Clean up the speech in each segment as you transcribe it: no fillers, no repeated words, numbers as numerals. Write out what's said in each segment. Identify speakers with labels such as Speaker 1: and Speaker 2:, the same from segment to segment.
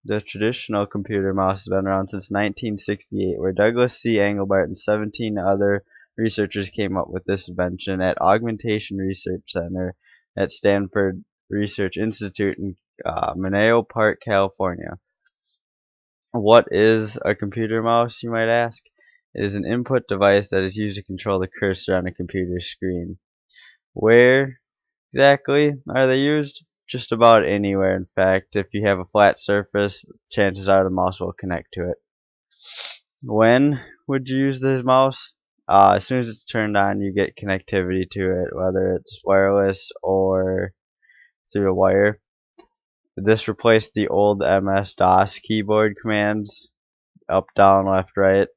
Speaker 1: The traditional computer mouse has been around since 1968, where Douglas C. Engelbart and 17 other researchers came up with this invention at Augmentation Research Center at Stanford Research Institute in Menlo Park, California. What is a computer mouse, you might ask? It is an input device that is used to control the cursor on a computer screen. Where exactly are they used? Just about anywhere. In fact, if you have a flat surface, chances are the mouse will connect to it. When would you use this mouse? As soon as it's turned on, you get connectivity to it, whether it's wireless or through a wire. This replaced the old MS-DOS keyboard commands, up, down, left, right.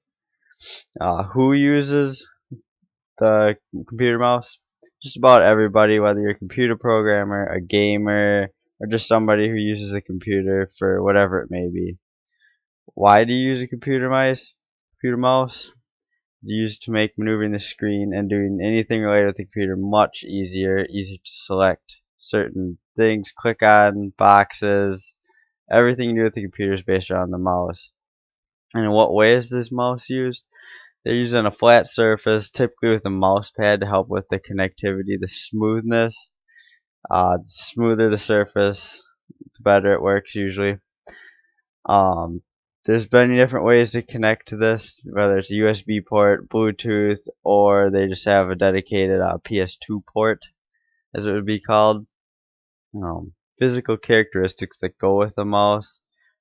Speaker 1: Who uses the computer mouse? Just about everybody, whether you're a computer programmer, a gamer, or just somebody who uses a computer for whatever it may be. Why do you use a computer mouse? It's used to make maneuvering the screen and doing anything related with the computer much easier to select certain things, click on boxes, everything you do with the computer is based around the mouse. And in what way is this mouse used? They're used on a flat surface, typically with a mouse pad to help with the connectivity, the smoothness. The smoother the surface, the better it works usually. There's many different ways to connect to this, whether it's a USB port, Bluetooth, or they just have a dedicated PS2 port, as it would be called. Physical characteristics that go with a mouse.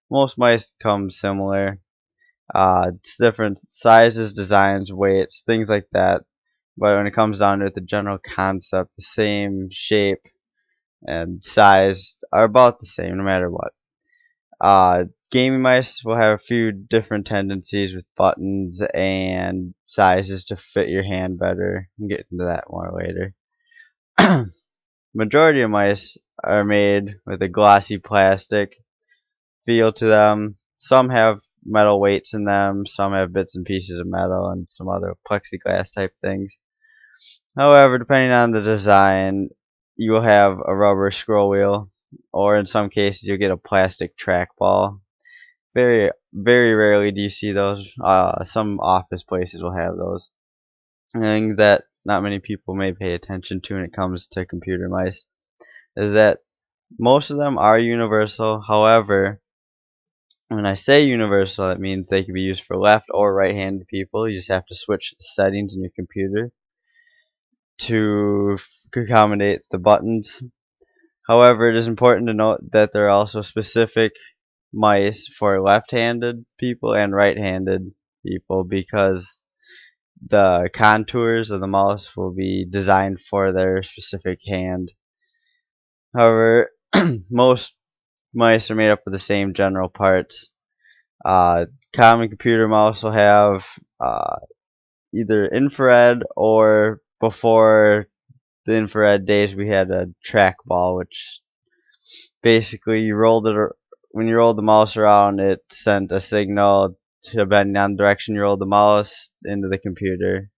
Speaker 1: Most mice come similar. It's different sizes, designs, weights, things like that. But when it comes down to it, the general concept, the same shape and size are about the same no matter what. Gaming mice will have a few different tendencies with buttons and sizes to fit your hand better. We'll get into that more later. Majority of mice are made with a glossy plastic feel to them. Some have metal weights in them, some have bits and pieces of metal and some other plexiglass type things. However, depending on the design, you will have a rubber scroll wheel, or in some cases you'll get a plastic trackball. Very, very rarely do you see those. Some office places will have those. I think that not many people may pay attention to when it comes to computer mice is that most of them are universal. However, when I say universal, it means they can be used for left or right-handed people. You just have to switch the settings in your computer to accommodate the buttons. However, it is important to note that there are also specific mice for left-handed people and right-handed people because the contours of the mouse will be designed for their specific hand. However, most mice are made up of the same general parts. Common computer mouse will have either infrared, or before the infrared days we had a trackball, which basically you rolled it, when you rolled the mouse around, it sent a signal depending on the direction you rolled the mouse into the computer.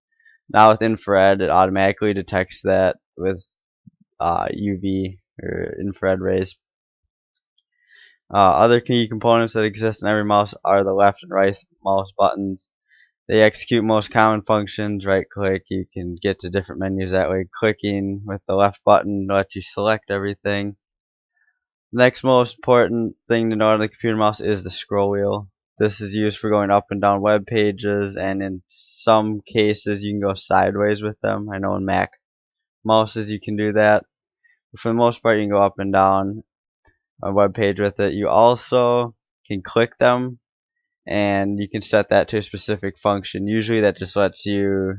Speaker 1: Now with infrared, it automatically detects that with UV or infrared rays. Other key components that exist in every mouse are the left and right mouse buttons. They execute most common functions. Right click, you can get to different menus that way. Clicking with the left button lets you select everything. The next most important thing to know on the computer mouse is the scroll wheel. This is used for going up and down web pages, and in some cases you can go sideways with them. I know in Mac mouses you can do that. But for the most part you can go up and down a web page with it. You also can click them, and you can set that to a specific function. Usually that just lets you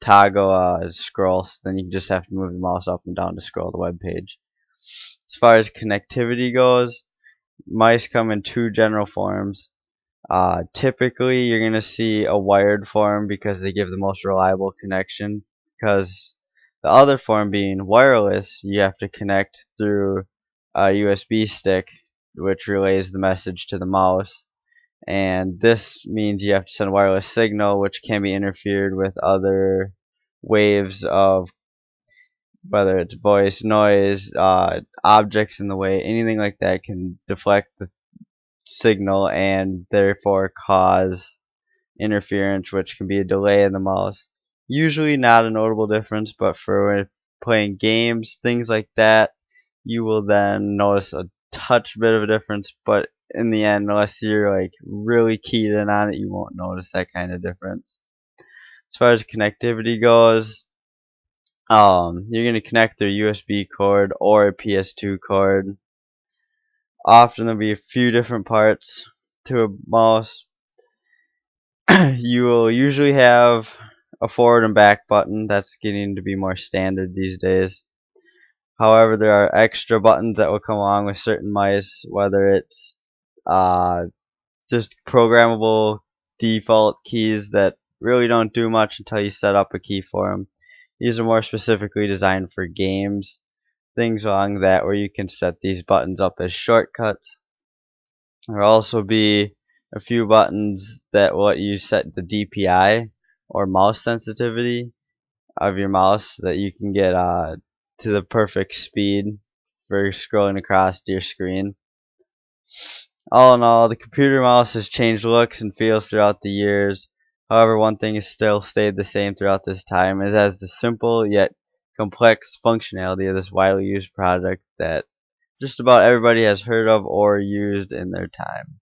Speaker 1: toggle a scroll, so then you just have to move the mouse up and down to scroll the web page. As far as connectivity goes, mice come in two general forms. Typically you're going to see a wired form because they give the most reliable connection, because the other form being wireless, you have to connect through a USB stick which relays the message to the mouse, and this means you have to send a wireless signal which can be interfered with other waves of, whether it's voice, noise, objects in the way, anything like that can deflect the signal and therefore cause interference, which can be a delay in the mouse. Usually not a notable difference, but for when playing games, things like that, you will then notice a touch bit of a difference, but in the end, unless you're like really keyed in on it, you won't notice that kind of difference. As far as connectivity goes, you're going to connect their USB cord or a PS2 cord. Often there'll be a few different parts to a mouse. You will usually have a forward and back button. That's getting to be more standard these days. However, there are extra buttons that will come along with certain mice, whether it's uh, just programmable default keys that really don't do much until you set up a key for them. These are more specifically designed for games, things along that where you can set these buttons up as shortcuts. There will also be a few buttons that will let you set the DPI or mouse sensitivity of your mouse so that you can get to the perfect speed for scrolling across to your screen. All in all, the computer mouse has changed looks and feels throughout the years. However, one thing has still stayed the same throughout this time. It has the simple yet complex functionality of this widely used product that just about everybody has heard of or used in their time.